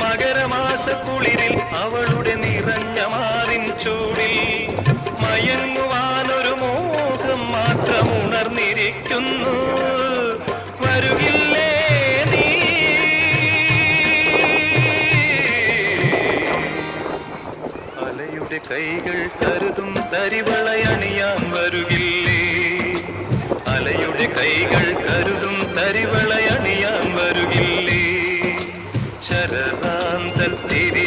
മകരമാസ കുളിരിൽ അവളുടെ നിറഞ്ഞ മാറിൻ ചൂടിൽ മയങ്ങുവാനൊരു മോഹം മാത്രം ഉണർന്നിരിക്കുന്നു. വരുകില്ലേ നീ? അലയുടെ കൈകൾ കരുതും തരിവളയണിയാൻ വരുകില്ലേ? അലയുടെ കൈകൾ കരുതും തരിവളയണിയാൻ വരുകില്ലേ? ശരറാന്തൽ തിരി